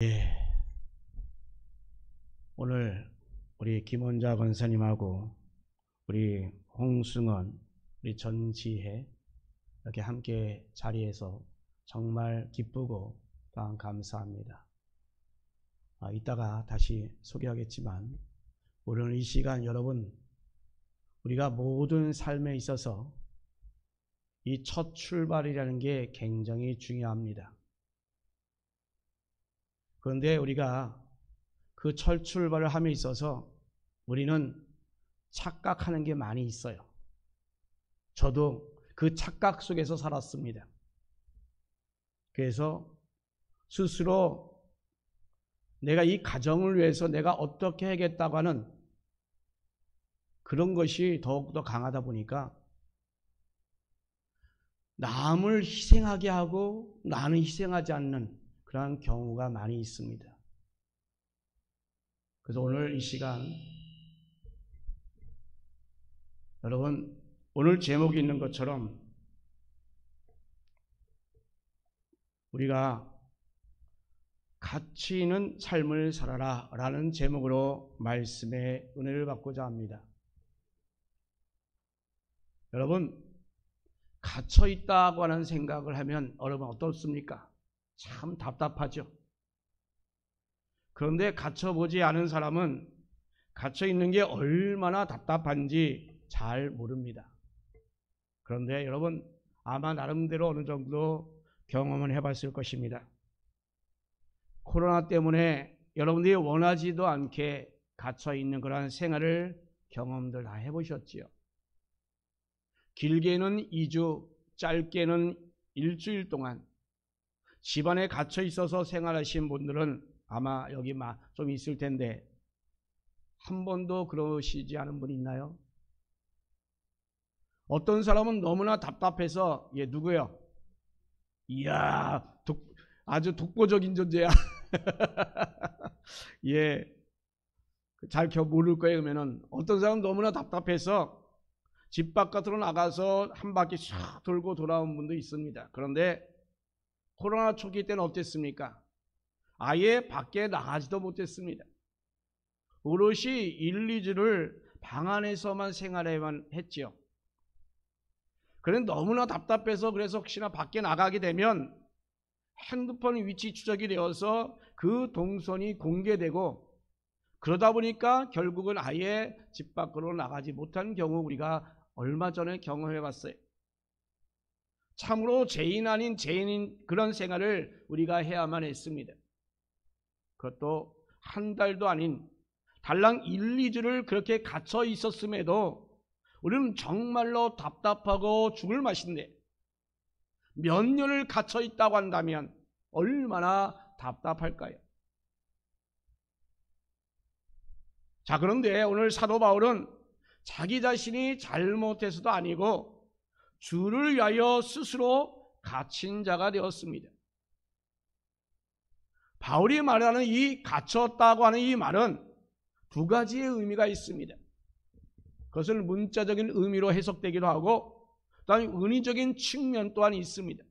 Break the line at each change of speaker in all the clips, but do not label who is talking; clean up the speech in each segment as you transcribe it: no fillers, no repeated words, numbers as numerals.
예, 오늘 우리 김원자 권사님하고 우리 홍승원, 우리 전지혜 이렇게 함께 자리에서 정말 기쁘고 또한 감사합니다. 이따가 다시 소개하겠지만 오늘 이 시간 여러분, 우리가 모든 삶에 있어서 이 첫 출발이라는 게 굉장히 중요합니다. 그런데 우리가 그 첫 출발을 함에 있어서 우리는 착각하는 게 많이 있어요. 저도 그 착각 속에서 살았습니다. 그래서 스스로 내가 이 가정을 위해서 내가 어떻게 해야겠다고 하는 그런 것이 더욱더 강하다 보니까 남을 희생하게 하고 나는 희생하지 않는 그러한 경우가 많이 있습니다. 그래서 오늘 이 시간 여러분, 오늘 제목이 있는 것처럼 우리가 가치 있는 삶을 살아라 라는 제목으로 말씀의 은혜를 받고자 합니다. 여러분, 갇혀있다고 하는 생각을 하면 여러분 어떻습니까? 참 답답하죠. 그런데 갇혀보지 않은 사람은 갇혀있는 게 얼마나 답답한지 잘 모릅니다. 그런데 여러분 아마 나름대로 어느 정도 경험을 해봤을 것입니다. 코로나 때문에 여러분들이 원하지도 않게 갇혀있는 그런 생활을 경험들 다 해보셨지요. 길게는 2주, 짧게는 일주일 동안 집안에 갇혀 있어서 생활하신 분들은 아마 여기 좀 있을 텐데 한 번도 그러시지 않은 분 있나요? 어떤 사람은 너무나 답답해서 누구요? 이야, 아주 독보적인 존재야. 예, 잘 모를 거예요. 그러면은 어떤 사람은 너무나 답답해서 집 바깥으로 나가서 한 바퀴 샥 돌고 돌아온 분도 있습니다. 그런데 코로나 초기 때는 어땠습니까? 아예 밖에 나가지도 못했습니다. 오롯이 1, 2주를 방 안에서만 생활해만 했지요. 그런데 너무나 답답해서 그래서 혹시나 밖에 나가게 되면 핸드폰 위치 추적이 되어서 그 동선이 공개되고 그러다 보니까 결국은 아예 집 밖으로 나가지 못한 경우 우리가 얼마 전에 경험해 봤어요. 참으로 죄인 아닌 죄인인 그런 생활을 우리가 해야만 했습니다. 그것도 한 달도 아닌 달랑 1, 2주를 그렇게 갇혀 있었음에도 우리는 정말로 답답하고 죽을 맛인데 몇 년을 갇혀 있다고 한다면 얼마나 답답할까요? 자, 그런데 오늘 사도 바울은 자기 자신이 잘못해서도 아니고 주를 위하여 스스로 갇힌 자가 되었습니다. 바울이 말하는 이 갇혔다고 하는 이 말은 두 가지의 의미가 있습니다. 그것을 문자적인 의미로 해석되기도 하고 또한 은의적인 측면 또한 있습니다.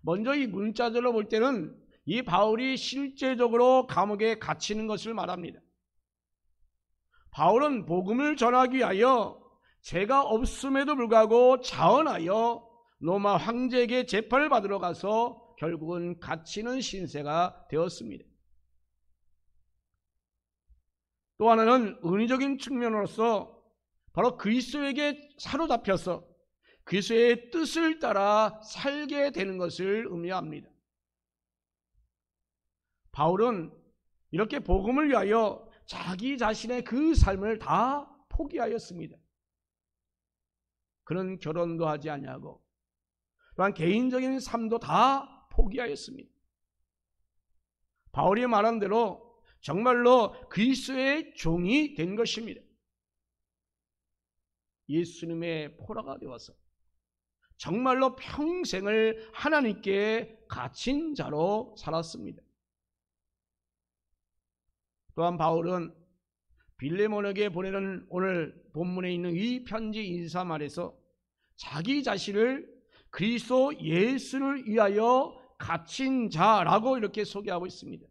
먼저 이 문자적으로 볼 때는 이 바울이 실제적으로 감옥에 갇히는 것을 말합니다. 바울은 복음을 전하기 위하여 죄가 없음에도 불구하고 자언하여 로마 황제에게 재판을 받으러 가서 결국은 갇히는 신세가 되었습니다. 또 하나는 은의적인 측면으로서 바로 그리스도에게 사로잡혀서 그리스도의 뜻을 따라 살게 되는 것을 의미합니다. 바울은 이렇게 복음을 위하여 자기 자신의 그 삶을 다 포기하였습니다. 그는 결혼도 하지 아니하고 또한 개인적인 삶도 다 포기하였습니다. 바울이 말한 대로 정말로 그리스도의 종이 된 것입니다. 예수님의 포로가 되어서 정말로 평생을 하나님께 갇힌 자로 살았습니다. 또한 바울은 빌레몬에게 보내는 오늘 본문에 있는 이 편지 인사말에서 자기 자신을 그리스도 예수를 위하여 갇힌 자라고 이렇게 소개하고 있습니다.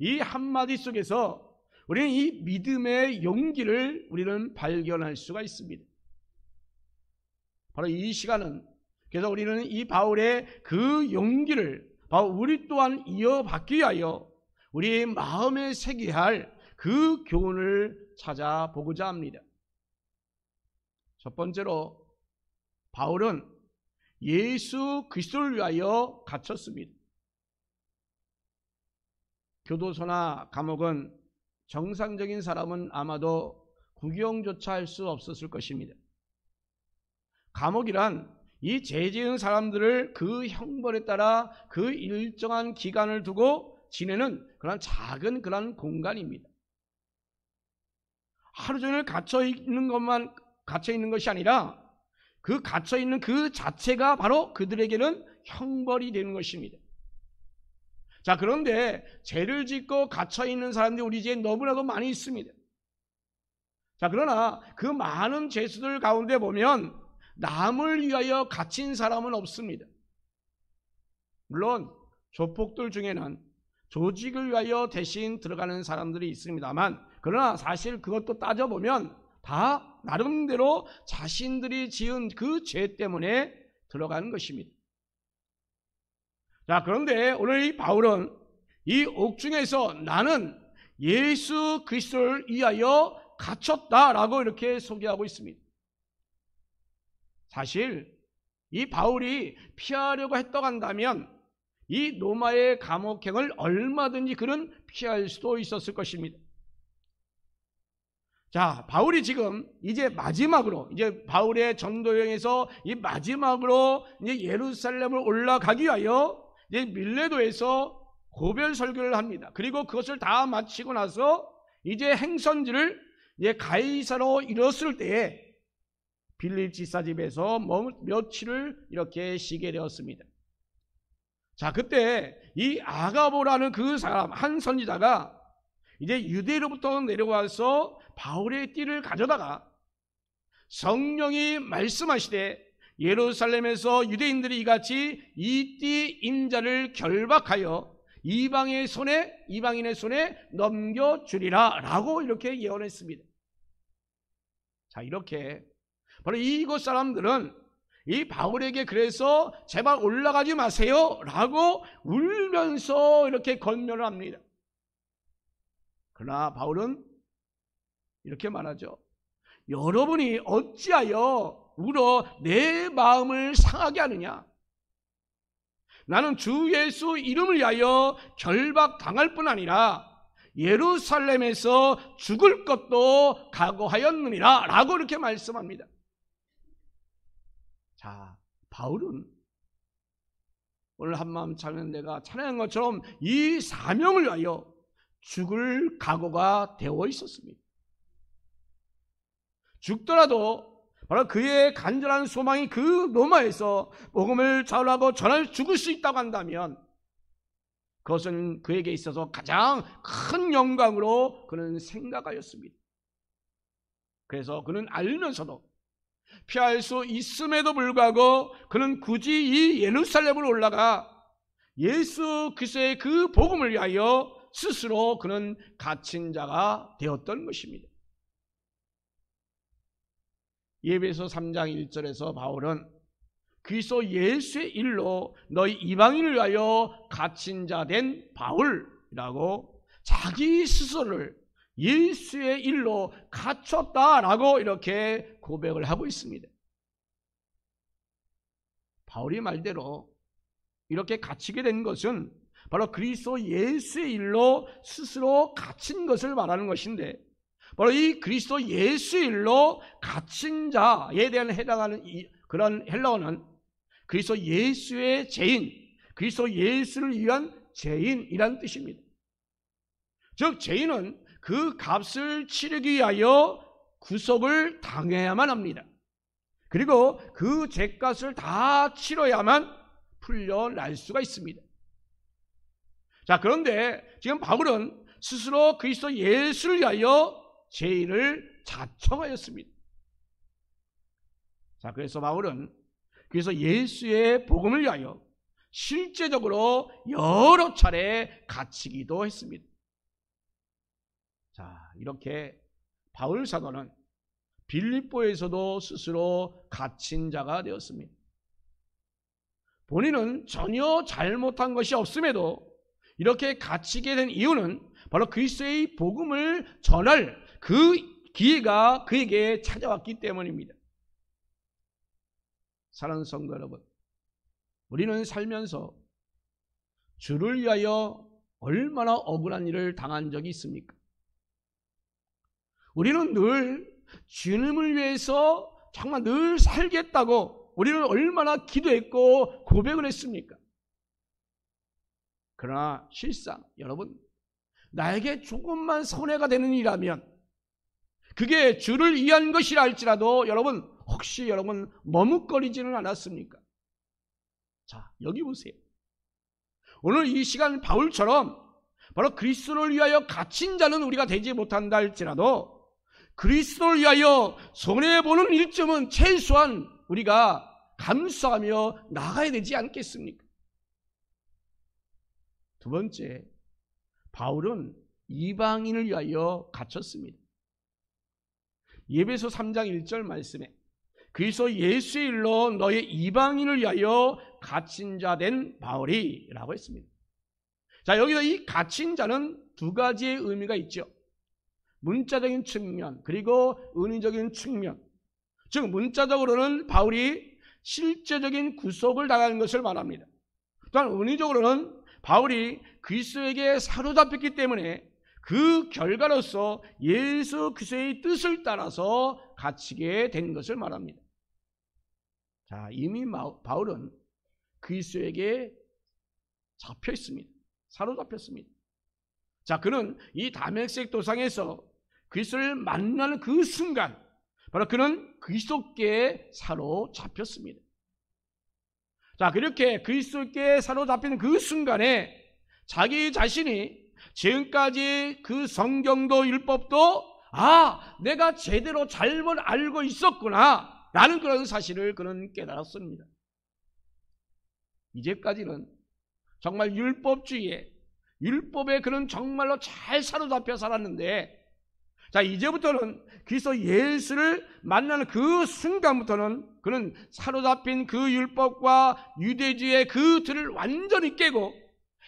이 한마디 속에서 우리는 이 믿음의 용기를 우리는 발견할 수가 있습니다. 바로 이 시간은 그래서 우리는 이 바울의 그 용기를 바로 우리 또한 이어받기 위하여 우리의 마음에 새겨야 할 그 교훈을 찾아보고자 합니다. 첫 번째로 바울은 예수 그리스도를 위하여 갇혔습니다. 교도소나 감옥은 정상적인 사람은 아마도 구경조차 할 수 없었을 것입니다. 감옥이란 이 죄 지은 사람들을 그 형벌에 따라 그 일정한 기간을 두고 지내는 그런 작은 그런 공간입니다. 하루 종일 갇혀 있는 것이 아니라 그 갇혀 있는 그 자체가 바로 그들에게는 형벌이 되는 것입니다. 자, 그런데 죄를 짓고 갇혀 있는 사람들이 우리 지에 너무나도 많이 있습니다. 자, 그러나 그 많은 죄수들 가운데 보면 남을 위하여 갇힌 사람은 없습니다. 물론 조폭들 중에는 조직을 위하여 대신 들어가는 사람들이 있습니다만, 그러나 사실 그것도 따져보면 다 나름대로 자신들이 지은 그 죄 때문에 들어가는 것입니다. 자, 그런데 오늘 이 바울은 이 옥중에서 나는 예수 그리스도를 위하여 갇혔다라고 이렇게 소개하고 있습니다. 사실 이 바울이 피하려고 했다고 한다면 이 로마의 감옥행을 얼마든지 그는 피할 수도 있었을 것입니다. 자, 바울이 지금 이제 마지막으로 이제 바울의 전도 여행에서 이 마지막으로 이제 예루살렘을 올라가기 위하여 이제 밀레도에서 고별 설교를 합니다. 그리고 그것을 다 마치고 나서 이제 행선지를 이제 가이사로 이뤘을 때에 빌립 지사 집에서 며칠을 이렇게 쉬게 되었습니다. 자, 그때 이 아가보라는 그 사람 한 선지자가 이제 유대로부터 내려와서 바울의 띠를 가져다가 성령이 말씀하시되 예루살렘에서 유대인들이 이같이 이 띠 인자를 결박하여 이방인의 손에 넘겨주리라 라고 이렇게 예언했습니다. 자, 이렇게 바로 이곳 사람들은 이 바울에게 그래서 제발 올라가지 마세요 라고 울면서 이렇게 권면을 합니다. 그러나 바울은 이렇게 말하죠. 여러분이 어찌하여 울어 내 마음을 상하게 하느냐? 나는 주 예수 이름을 위하여 결박당할 뿐 아니라 예루살렘에서 죽을 것도 각오하였느니라 라고 이렇게 말씀합니다. 자, 바울은 오늘 한마음 찬양 내가 찬양한 것처럼 이 사명을 위하여 죽을 각오가 되어 있었습니다. 죽더라도 바로 그의 간절한 소망이 그 로마에서 복음을 전하고 죽을 수 있다고 한다면 그것은 그에게 있어서 가장 큰 영광으로 그는 생각하였습니다. 그래서 그는 알면서도 피할 수 있음에도 불구하고 그는 굳이 이 예루살렘으로 올라가 예수 그리스도의 그 복음을 위하여 스스로 그는 갇힌 자가 되었던 것입니다. 에베소 3장 1절에서 바울은 그리스도 예수의 일로 너희 이방인을 위하여 갇힌 자 된 바울이라고 자기 스스로를 예수의 일로 갇혔다라고 이렇게 고백을 하고 있습니다. 바울이 말대로 이렇게 갇히게 된 것은 바로 그리스도 예수의 일로 스스로 갇힌 것을 말하는 것인데, 바로 이 그리스도 예수의 일로 갇힌 자에 대한 해당하는 그런 헬라어는 그리스도 예수의 죄인, 그리스도 예수를 위한 죄인이란 뜻입니다. 즉 죄인은 그 값을 치르기 위하여 구속을 당해야만 합니다. 그리고 그 죄값을 다 치러야만 풀려날 수가 있습니다. 자, 그런데 지금 바울은 스스로 그리스도 예수를 위하여 죄인을 자청하였습니다. 자, 그래서 바울은 그래서 예수의 복음을 위하여 실제적으로 여러 차례 갇히기도 했습니다. 자, 이렇게 바울 사도는 빌립보에서도 스스로 갇힌 자가 되었습니다. 본인은 전혀 잘못한 것이 없음에도 이렇게 갇히게 된 이유는 바로 그리스도의 복음을 전할 그 기회가 그에게 찾아왔기 때문입니다. 사랑하는 성도 여러분, 우리는 살면서 주를 위하여 얼마나 억울한 일을 당한 적이 있습니까? 우리는 늘 주님을 위해서 정말 늘 살겠다고 우리는 얼마나 기도했고 고백을 했습니까? 그러나 실상 여러분, 나에게 조금만 손해가 되는 일이라면 그게 주를 위한 것이라 할지라도 여러분, 혹시 여러분 머뭇거리지는 않았습니까? 자, 여기 보세요. 오늘 이 시간 바울처럼 바로 그리스도를 위하여 갇힌 자는 우리가 되지 못한다 할지라도 그리스도를 위하여 손해보는 일점은 최소한 우리가 감수하며 나가야 되지 않겠습니까? 두 번째, 바울은 이방인을 위하여 갇혔습니다. 에베소 3장 1절 말씀에 그리스도 예수의 일로 너의 이방인을 위하여 갇힌 자 된 바울이라고 했습니다. 자, 여기서 이 갇힌 자는 두 가지의 의미가 있죠. 문자적인 측면 그리고 은유적인 측면. 즉 문자적으로는 바울이 실제적인 구속을 당하는 것을 말합니다. 또한 은유적으로는 바울이 그리스도에게 사로잡혔기 때문에 그 결과로서 예수 그리스도의 뜻을 따라서 갇히게 된 것을 말합니다. 자, 이미 바울은 그리스도에게 잡혀 있습니다. 사로잡혔습니다. 자, 그는 이 다메섹 도상에서 그리스도를 만나는 그 순간 바로 그는 그리스도께 사로잡혔습니다. 자, 그렇게 그리스도께 사로잡히는 그 순간에 자기 자신이 지금까지 그 성경도 율법도 내가 제대로 잘못 알고 있었구나 라는 그런 사실을 그는 깨달았습니다. 이제까지는 정말 율법에 그는 정말로 잘 사로잡혀 살았는데, 자, 이제부터는 그리스도 예수를 만나는 그 순간부터는 그는 사로잡힌 그 율법과 유대주의의 그 틀을 완전히 깨고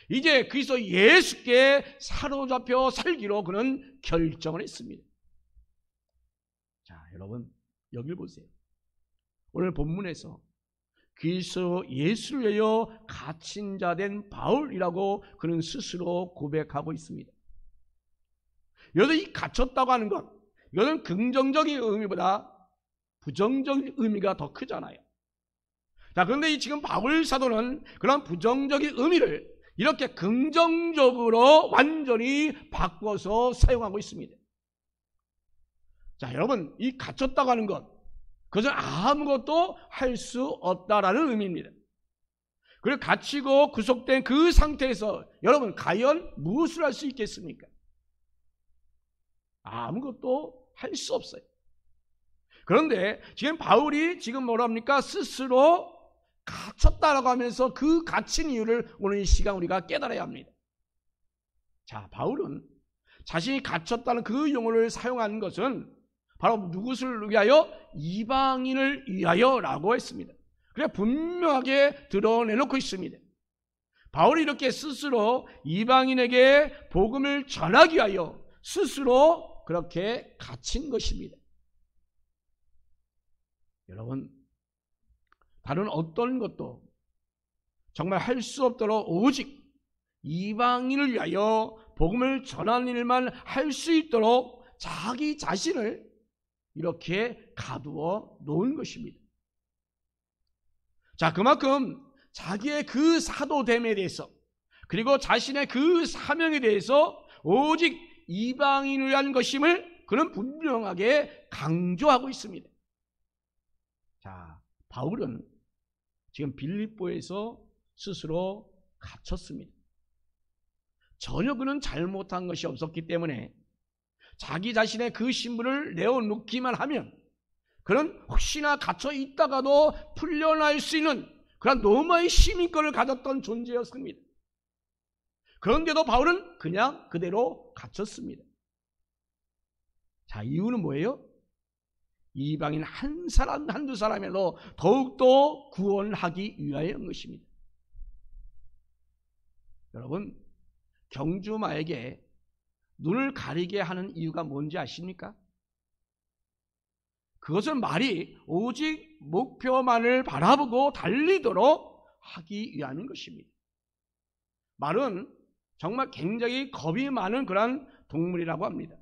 이제 그리스도 예수께 사로잡혀 살기로 그는 결정을 했습니다. 자, 여러분 여길 보세요. 오늘 본문에서 그리스도 예수를 위하여 갇힌 자 된 바울이라고 그는 스스로 고백하고 있습니다. 여기서 이 갇혔다고 하는 것, 이것은 긍정적인 의미보다 부정적인 의미가 더 크잖아요. 자, 그런데 지금 바울 사도는 그런 부정적인 의미를 이렇게 긍정적으로 완전히 바꿔서 사용하고 있습니다. 자, 여러분, 이 갇혔다고 하는 것, 그것은 아무것도 할 수 없다라는 의미입니다. 그리고 갇히고 구속된 그 상태에서 여러분 과연 무엇을 할 수 있겠습니까? 아무것도 할 수 없어요. 그런데 지금 바울이 지금 뭐라 합니까? 스스로 갇혔다라고 하면서 그 갇힌 이유를 오늘 이 시간 우리가 깨달아야 합니다. 자, 바울은 자신이 갇혔다는 그 용어를 사용한 것은 바로 누구를 위하여? 이방인을 위하여라고 했습니다. 그래 분명하게 드러내놓고 있습니다. 바울이 이렇게 스스로 이방인에게 복음을 전하기 위하여 스스로 그렇게 갇힌 것입니다. 여러분, 다른 어떤 것도 정말 할 수 없도록 오직 이방인을 위하여 복음을 전하는 일만 할 수 있도록 자기 자신을 이렇게 가두어 놓은 것입니다. 자, 그만큼 자기의 그 사도됨에 대해서 그리고 자신의 그 사명에 대해서 오직 이방인을 위한 것임을 그는 분명하게 강조하고 있습니다. 자, 바울은 지금 빌립보에서 스스로 갇혔습니다. 전혀 그는 잘못한 것이 없었기 때문에 자기 자신의 그 신분을 내어놓기만 하면 그는 혹시나 갇혀 있다가도 풀려날 수 있는 그런 로마의 시민권을 가졌던 존재였습니다. 그런데도 바울은 그냥 그대로 갇혔습니다. 자, 이유는 뭐예요? 이방인 한 사람, 한두 사람으로 더욱더 구원하기 위하여인 것입니다. 여러분, 경주마에게 눈을 가리게 하는 이유가 뭔지 아십니까? 그것은 말이 오직 목표만을 바라보고 달리도록 하기 위함인 것입니다. 말은 정말 굉장히 겁이 많은 그런 동물이라고 합니다.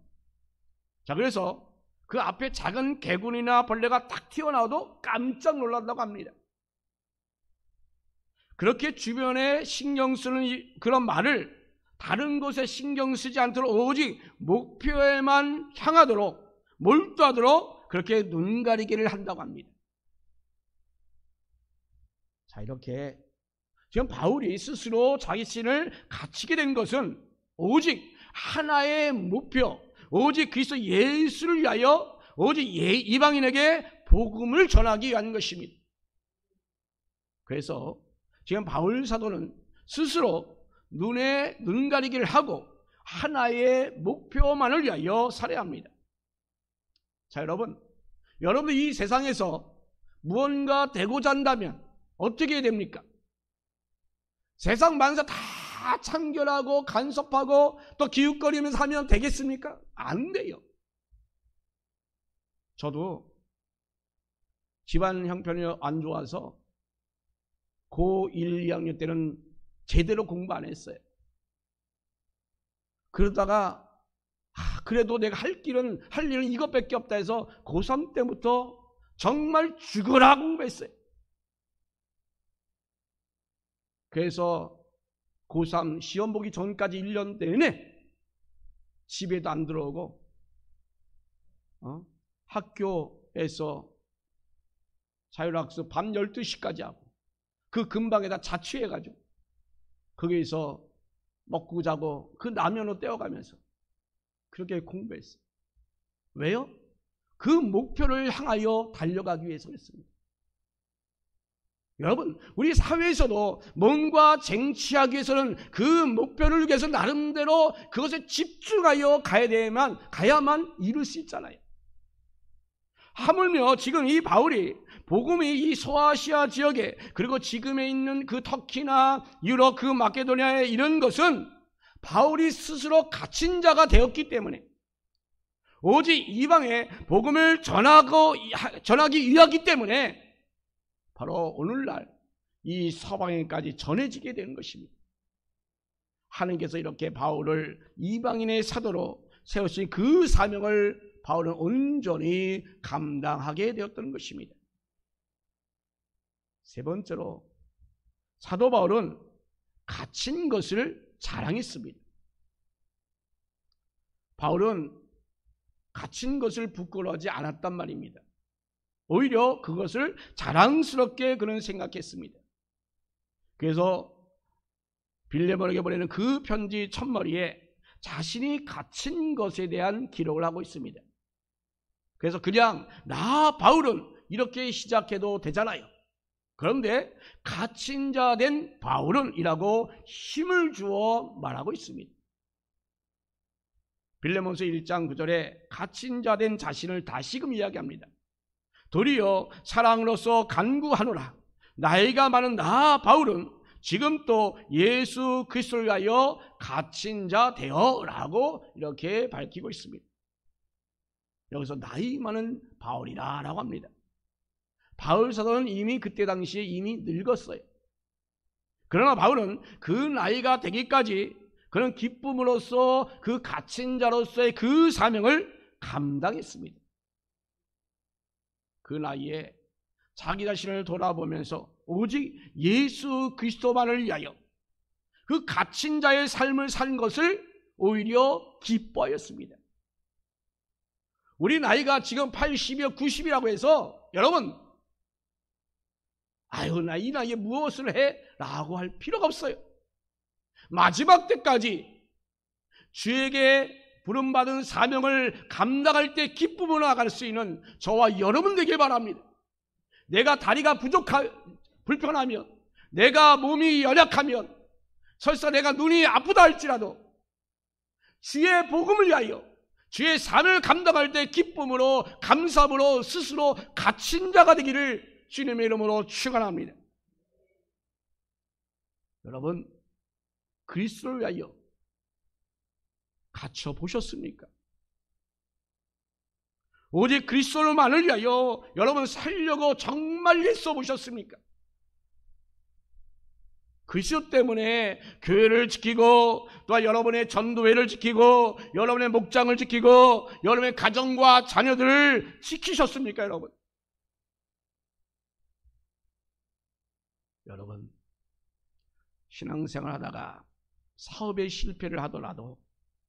자, 그래서 그 앞에 작은 개구리나 벌레가 딱 튀어나와도 깜짝 놀란다고 합니다. 그렇게 주변에 신경 쓰는 그런 말을 다른 곳에 신경 쓰지 않도록 오직 목표에만 향하도록 몰두하도록 그렇게 눈 가리기를 한다고 합니다. 자, 이렇게 지금 바울이 스스로 자기 신을 갖추게 된 것은 오직 하나의 목표, 오직 그리스도 예수를 위하여 오직 이방인에게 복음을 전하기 위한 것입니다. 그래서 지금 바울 사도는 스스로 눈에 눈 가리기를 하고 하나의 목표만을 위하여 살아야 합니다. 자, 여러분 이 세상에서 무언가 되고자 한다면 어떻게 해야 됩니까? 세상 만사 다 참견하고 간섭하고 또 기웃거리면서 하면 되겠습니까? 안 돼요. 저도 집안 형편이 안 좋아서 고1, 2학년 때는 제대로 공부 안 했어요. 그러다가 그래도 내가 할 일은 이것밖에 없다 해서 고3 때부터 정말 죽어라 공부했어요. 그래서 고3 시험 보기 전까지 1년 내내 집에도 안 들어오고 학교에서 자율학습 밤 12시까지 하고 그 근방에다 자취해가지고 거기에서 먹고 자고 그 라면으로 떼어가면서 그렇게 공부했어요. 왜요? 그 목표를 향하여 달려가기 위해서 그랬습니다. 여러분, 우리 사회에서도 뭔가 쟁취하기 위해서는 그 목표를 위해서 나름대로 그것에 집중하여 가야만 이룰 수 있잖아요. 하물며 지금 이 바울이 복음이 이 소아시아 지역에 그리고 지금에 있는 그 터키나 유럽 그 마케도니아에 이런 것은 바울이 스스로 갇힌 자가 되었기 때문에 오직 이방에 복음을 전하기 위하기 때문에 바로 오늘날 이 서방에까지 전해지게 되는 것입니다. 하나님께서 이렇게 바울을 이방인의 사도로 세우신 그 사명을 바울은 온전히 감당하게 되었던 것입니다. 세 번째로 사도 바울은 갇힌 것을 자랑했습니다. 바울은 갇힌 것을 부끄러워하지 않았단 말입니다. 오히려 그것을 자랑스럽게 그는 생각했습니다. 그래서 빌레몬에게 보내는 그 편지 첫머리에 자신이 갇힌 것에 대한 기록을 하고 있습니다. 그래서 그냥 나 바울은 이렇게 시작해도 되잖아요. 그런데 갇힌 자 된 바울은 이라고 힘을 주어 말하고 있습니다. 빌레몬서 1장 9절에 갇힌 자 된 자신을 다시금 이야기합니다. 도리어 사랑으로서 간구하노라. 나이가 많은 나 바울은 지금 또 예수 그리스도를 위하여 갇힌 자 되어라고 이렇게 밝히고 있습니다. 여기서 나이 많은 바울이라고 합니다. 바울 사도는 이미 그때 당시에 이미 늙었어요. 그러나 바울은 그 나이가 되기까지 그는 기쁨으로써 그 갇힌 자로서의 그 사명을 감당했습니다. 그 나이에 자기 자신을 돌아보면서 오직 예수 그리스도만을 위하여 그 갇힌 자의 삶을 산 것을 오히려 기뻐하였습니다. 우리 나이가 지금 80이요 90이라고 해서 여러분 아유 나 이 나이에 무엇을 해? 라고 할 필요가 없어요. 마지막 때까지 주에게 부름받은 사명을 감당할 때 기쁨으로 나갈 수 있는 저와 여러분 되길 바랍니다. 내가 다리가 불편하면, 내가 몸이 연약하면, 설사 내가 눈이 아프다 할지라도 주의 복음을 위하여 주의 삶을 감당할 때 기쁨으로 감사함으로 스스로 갇힌 자가 되기를 주님의 이름으로 축원합니다. 여러분, 그리스도를 위하여 갇혀 보셨습니까? 오직 그리스도만을 위하여 여러분 살려고 정말 애써 보셨습니까? 그리스도 때문에 교회를 지키고 또한 여러분의 전도회를 지키고 여러분의 목장을 지키고 여러분의 가정과 자녀들을 지키셨습니까, 여러분? 여러분, 신앙생활 하다가 사업에 실패를 하더라도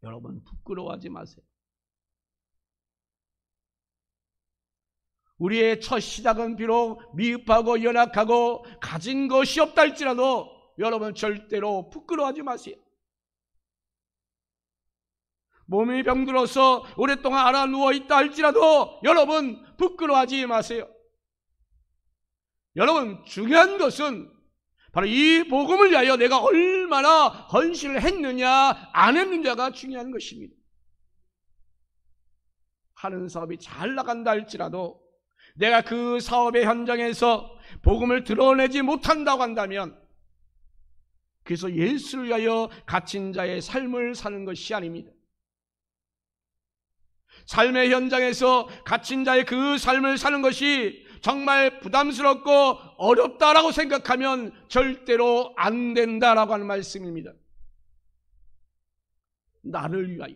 여러분 부끄러워하지 마세요. 우리의 첫 시작은 비록 미흡하고 연약하고 가진 것이 없다 할지라도 여러분 절대로 부끄러워하지 마세요. 몸이 병들어서 오랫동안 앓아 누워있다 할지라도 여러분 부끄러워하지 마세요. 여러분, 중요한 것은 바로 이 복음을 위하여 내가 얼마나 헌신을 했느냐 안 했느냐가 중요한 것입니다. 하는 사업이 잘 나간다 할지라도 내가 그 사업의 현장에서 복음을 드러내지 못한다고 한다면 그래서 예수를 위하여 갇힌 자의 삶을 사는 것이 아닙니다. 삶의 현장에서 갇힌 자의 그 삶을 사는 것이 정말 부담스럽고 어렵다라고 생각하면 절대로 안 된다라고 하는 말씀입니다. 나를 위하여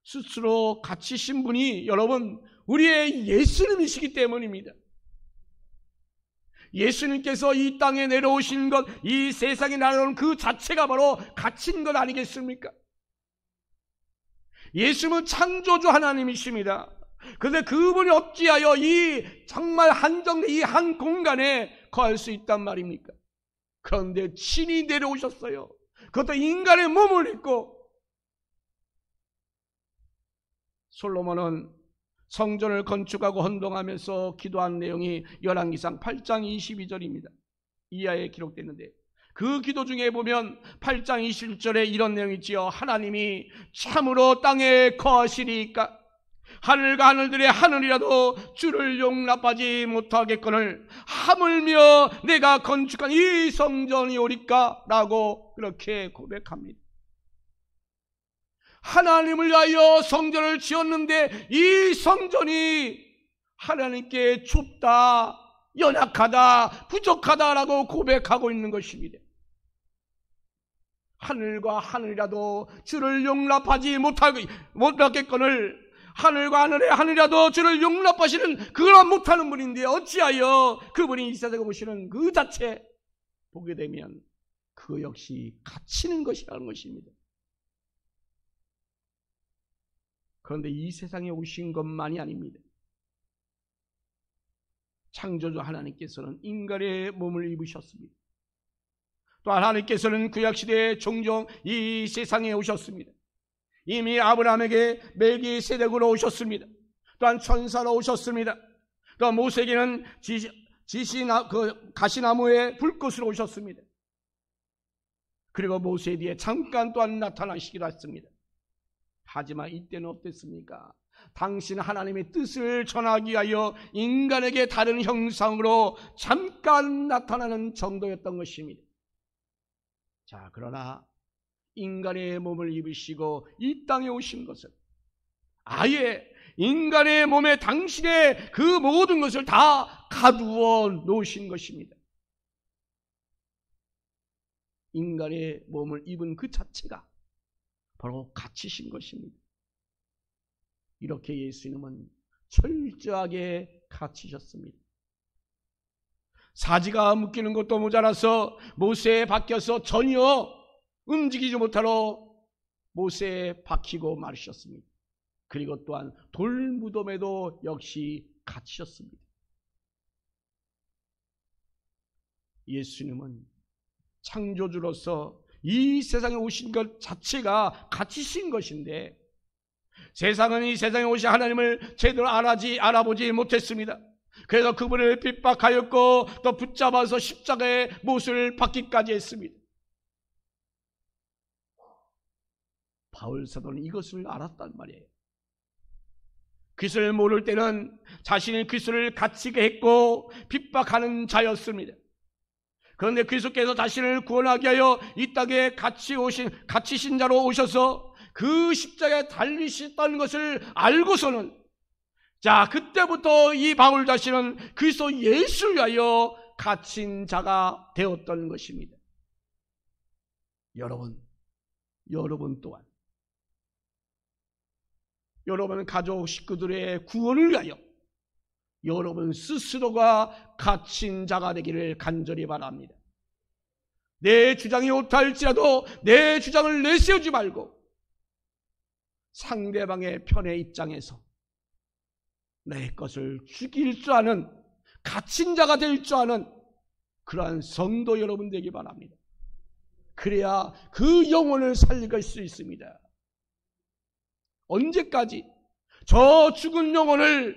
스스로 갇히신 분이 여러분 우리의 예수님이시기 때문입니다. 예수님께서 이 땅에 내려오신 것, 이 세상에 날아온 그 자체가 바로 갇힌 것 아니겠습니까? 예수님은 창조주 하나님이십니다. 그런데 그분이 어찌하여 이 정말 한정된 이 한 공간에 거할 수 있단 말입니까? 그런데 친히 내려오셨어요. 그것도 인간의 몸을 입고. 솔로몬은 성전을 건축하고 헌동하면서 기도한 내용이 열왕기상 8장 22절입니다. 이하에 기록됐는데 그 기도 중에 보면 8장 21절에 이런 내용이 있지요. 하나님이 참으로 땅에 거하시리까 하늘과 하늘들의 하늘이라도 주를 용납하지 못하겠거늘 하물며 내가 건축한 이 성전이 오리까 라고 그렇게 고백합니다. 하나님을 위하여 성전을 지었는데 이 성전이 하나님께 좁다, 연약하다, 부족하다라고 고백하고 있는 것입니다. 하늘과 하늘이라도 주를 용납하지 못하겠거늘 하늘과 하늘의 하늘이라도 주를 용납하시는 그런 못하는 분인데 어찌하여 그분이 이 세상에 오시는 그 자체 보게 되면 그 역시 갇히는 것이라는 것입니다. 그런데 이 세상에 오신 것만이 아닙니다. 창조주 하나님께서는 인간의 몸을 입으셨습니다. 또 하나님께서는 구약시대에 종종 이 세상에 오셨습니다. 이미 아브라함에게 멜기세덱으로 오셨습니다. 또한 천사로 오셨습니다. 또 모세에게는 가시나무의 불꽃으로 오셨습니다. 그리고 모세 뒤에 잠깐 또한 나타나시기도 했습니다. 하지만 이때는 어땠습니까? 당신 하나님의 뜻을 전하기 위하여 인간에게 다른 형상으로 잠깐 나타나는 정도였던 것입니다. 자, 그러나 인간의 몸을 입으시고 이 땅에 오신 것은 아예 인간의 몸에 당신의 그 모든 것을 다 가두어 놓으신 것입니다. 인간의 몸을 입은 그 자체가 바로 갇히신 것입니다. 이렇게 예수님은 철저하게 갇히셨습니다. 사지가 묶이는 것도 모자라서 모세에 박혀서 전혀 움직이지 못하러 모세에 박히고 마르셨습니다. 그리고 또한 돌무덤에도 역시 갇히셨습니다. 예수님은 창조주로서 이 세상에 오신 것 자체가 갇히신 것인데 세상은 이 세상에 오신 하나님을 제대로 알아보지 못했습니다. 그래서 그분을 핍박하였고 또 붙잡아서 십자가의 못을 박기까지 했습니다. 바울 사도는 이것을 알았단 말이에요. 그리스도를 모를 때는 자신이 그리스도를 갇히게 했고 핍박하는 자였습니다. 그런데 그리스도께서 자신을 구원하기 위하여 이 땅에 갇히신 자로 오셔서 그 십자가에 달리셨다는 것을 알고서는, 자, 그때부터 이 바울 자신은 그리스도 예수를 위하여 갇힌 자가 되었던 것입니다. 여러분 또한 여러분 가족 식구들의 구원을 위하여 여러분 스스로가 갇힌 자가 되기를 간절히 바랍니다. 내 주장이 옳다 할지라도 내 주장을 내세우지 말고 상대방의 편의 입장에서 내 것을 죽일 줄 아는, 갇힌 자가 될 줄 아는 그러한 성도 여러분 되기 바랍니다. 그래야 그 영혼을 살릴 수 있습니다. 언제까지 저 죽은 영혼을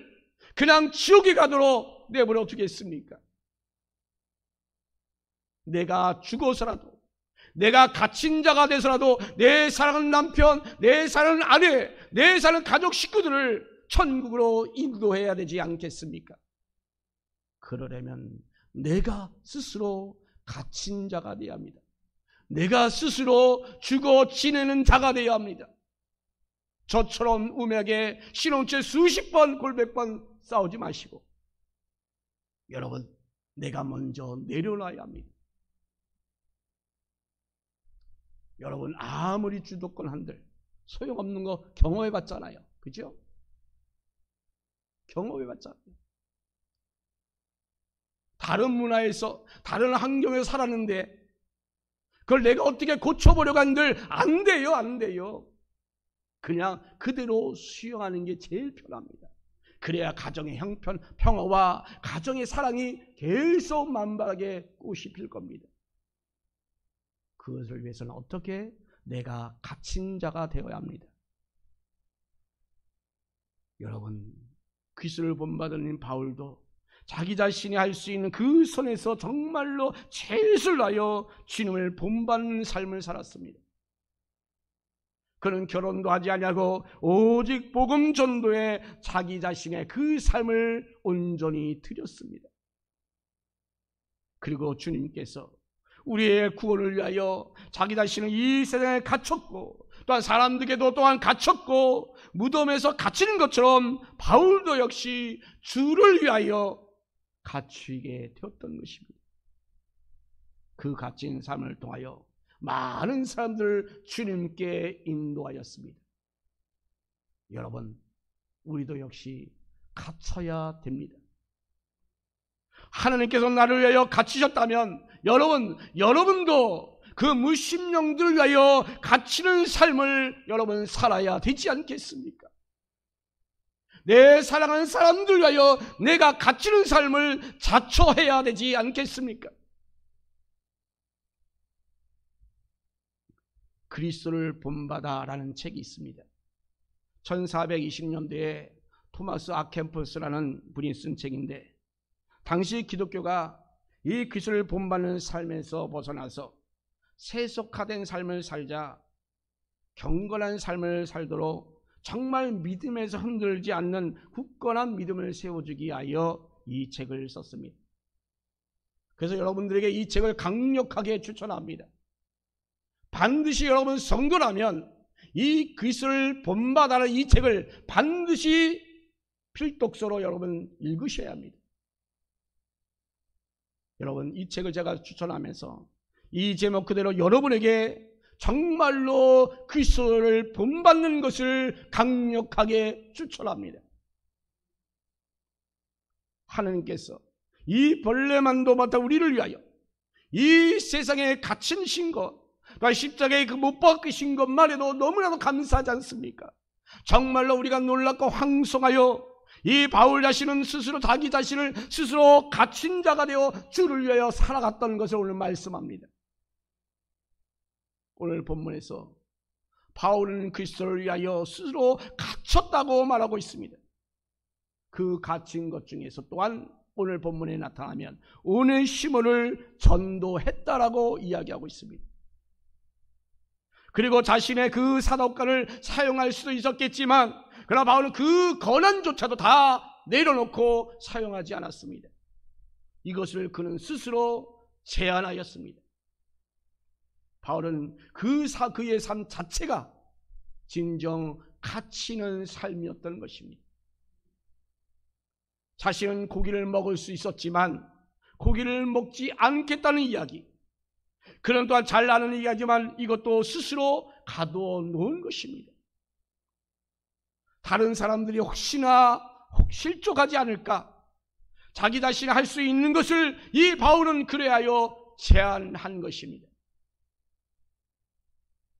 그냥 지옥에 가도록 내버려 두겠습니까? 내가 죽어서라도, 내가 갇힌 자가 돼서라도 내 사랑하는 남편, 내 사랑하는 아내, 내 사랑하는 가족 식구들을 천국으로 인도해야 되지 않겠습니까? 그러려면 내가 스스로 갇힌 자가 되어야 합니다. 내가 스스로 죽어 지내는 자가 되어야 합니다. 저처럼 우매하게 신혼채 수십 번 골백 번 싸우지 마시고, 여러분, 내가 먼저 내려놔야 합니다. 여러분, 아무리 주도권 한들 소용없는 거 경험해봤잖아요. 그죠? 경험해봤잖아요. 다른 문화에서, 다른 환경에서 살았는데 그걸 내가 어떻게 고쳐보려고 한들 안 돼요, 안 돼요. 그냥 그대로 수용하는 게 제일 편합니다. 그래야 가정의 형편, 평화와 가정의 사랑이 계속 만발하게 꽃이 필 겁니다. 그것을 위해서는 어떻게? 내가 갇힌 자가 되어야 합니다. 여러분, 그리스도를 본받은 바울도 자기 자신이 할 수 있는 그 선에서 정말로 최선을 다하여 주님을 본받는 삶을 살았습니다. 그는 결혼도 하지 아니하고 오직 복음 전도에 자기 자신의 그 삶을 온전히 드렸습니다. 그리고 주님께서 우리의 구원을 위하여 자기 자신을 이 세상에 갇혔고, 또한 사람들에게도 또한 갇혔고, 무덤에서 갇히는 것처럼 바울도 역시 주를 위하여 갇히게 되었던 것입니다. 그 갇힌 삶을 통하여 많은 사람들을 주님께 인도하였습니다. 여러분, 우리도 역시 갇혀야 됩니다. 하나님께서 나를 위하여 갇히셨다면 여러분도 그 무심령들을 위하여 갇히는 삶을 여러분 살아야 되지 않겠습니까? 내 사랑하는 사람들 위하여 내가 갇히는 삶을 자처해야 되지 않겠습니까? 그리스도를 본받아라는 책이 있습니다. 1420년대에 토마스 아켄퍼스라는 분이 쓴 책인데, 당시 기독교가 이 그리스도를 본받는 삶에서 벗어나서 세속화된 삶을 살자, 경건한 삶을 살도록 정말 믿음에서 흔들지 않는 굳건한 믿음을 세워주기 위하여 이 책을 썼습니다. 그래서 여러분들에게 이 책을 강력하게 추천합니다. 반드시 여러분 성도라면 이 그리스도를 본받아라는 이 책을 반드시 필독서로 여러분 읽으셔야 합니다. 여러분, 이 책을 제가 추천하면서 이 제목 그대로 여러분에게 정말로 그리스도를 본받는 것을 강력하게 추천합니다. 하나님께서 이 벌레만도 맡아 우리를 위하여 이 세상에 갇힌 신것, 십자가에 그 못 박히신 것만 해도 너무나도 감사하지 않습니까? 정말로 우리가 놀랍고 황송하여 이 바울 자신은 스스로 자기 자신을 스스로 갇힌 자가 되어 주를 위하여 살아갔던 것을 오늘 말씀합니다. 오늘 본문에서 바울은 그리스도를 위하여 스스로 갇혔다고 말하고 있습니다. 그 갇힌 것 중에서 또한 오늘 본문에 나타나면 오네시모를 전도했다라고 이야기하고 있습니다. 그리고 자신의 그 사독관을 사용할 수도 있었겠지만, 그러나 바울은 그 권한조차도 다 내려놓고 사용하지 않았습니다. 이것을 그는 스스로 제안하였습니다. 바울은 그의 삶 자체가 진정 가치 있는 삶이었던 것입니다. 자신은 고기를 먹을 수 있었지만 고기를 먹지 않겠다는 이야기, 그는 또한 잘 아는 이야기지만 이것도 스스로 가두어 놓은 것입니다. 다른 사람들이 혹시나 실족하지 않을까, 자기 자신이 할 수 있는 것을 이 바울은 그래하여 제안한 것입니다.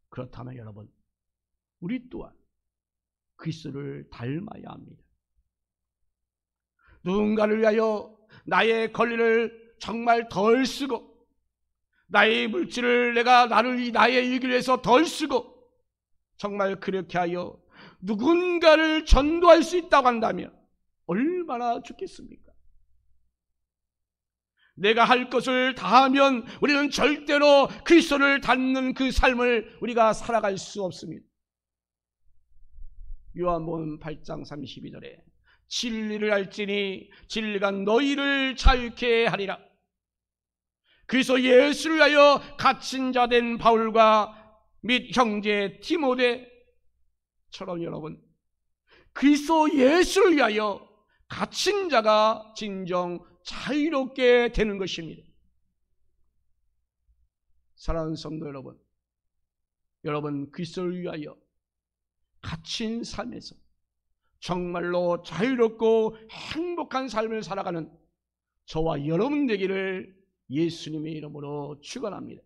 그렇다면 여러분, 우리 또한 그리스도를 닮아야 합니다. 누군가를 위하여 나의 권리를 정말 덜 쓰고, 나의 물질을 나의 이익을 위해서 덜 쓰고, 정말 그렇게 하여 누군가를 전도할 수 있다고 한다면 얼마나 좋겠습니까? 내가 할 것을 다하면 우리는 절대로 그리스도를 닮는 그 삶을 우리가 살아갈 수 없습니다. 요한복음 8장 32절에 진리를 알지니 진리가 너희를 자유케 하리라. 그래서 예수를 위하여 갇힌 자 된 바울과 및 형제 디모데처럼 여러분, 그리스도 예수를 위하여 갇힌 자가 진정 자유롭게 되는 것입니다. 사랑하는 성도 여러분, 여러분 그리스도를 위하여 갇힌 삶에서 정말로 자유롭고 행복한 삶을 살아가는 저와 여러분 되기를 예수님의 이름으로 축원합니다.